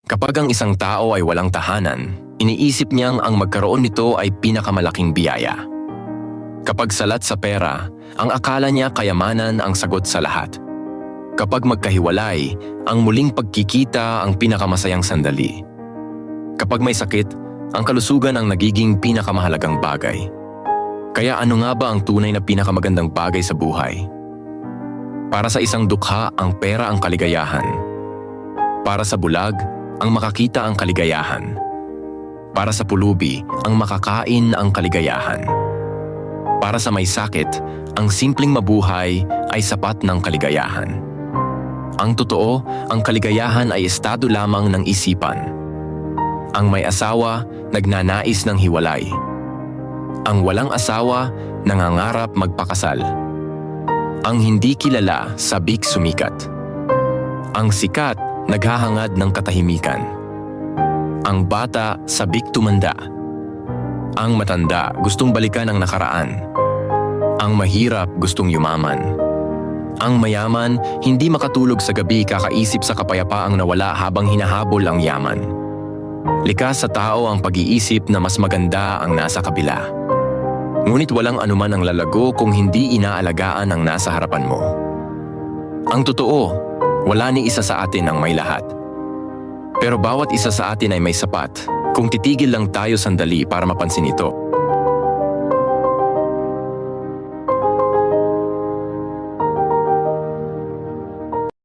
Kapag ang isang tao ay walang tahanan, iniisip niyang ang magkaroon nito ay pinakamalaking biyaya. Kapag salat sa pera, ang akala niya kayamanan ang sagot sa lahat. Kapag magkahiwalay, ang muling pagkikita ang pinakamasayang sandali. Kapag may sakit, ang kalusugan ang nagiging pinakamahalagang bagay. Kaya ano nga ba ang tunay na pinakamagandang bagay sa buhay? Para sa isang dukha, ang pera ang kaligayahan. Para sa bulag, ang makakita ang kaligayahan. Para sa pulubi, ang makakain ang kaligayahan. Para sa may sakit, ang simpleng mabuhay ay sapat ng kaligayahan. Ang totoo, ang kaligayahan ay estado lamang ng isipan. Ang may asawa, nagnanais ng hiwalay. Ang walang asawa, nangangarap magpakasal. Ang hindi kilala, sabik sumikat. Ang sikat, naghahangad ng katahimikan. Ang bata, sabik tumanda. Ang matanda, gustong balikan ang nakaraan. Ang mahirap, gustong yumaman. Ang mayaman, hindi makatulog sa gabi kakaisip sa kapayapaang nawala habang hinahabol ang yaman. Likas sa tao ang pag-iisip na mas maganda ang nasa kabila. Ngunit walang anuman ang lalago kung hindi inaalagaan ang nasa harapan mo. Ang totoo, wala ni isa sa atin ang may lahat. Pero bawat isa sa atin ay may sapat kung titigil lang tayo sandali para mapansin ito.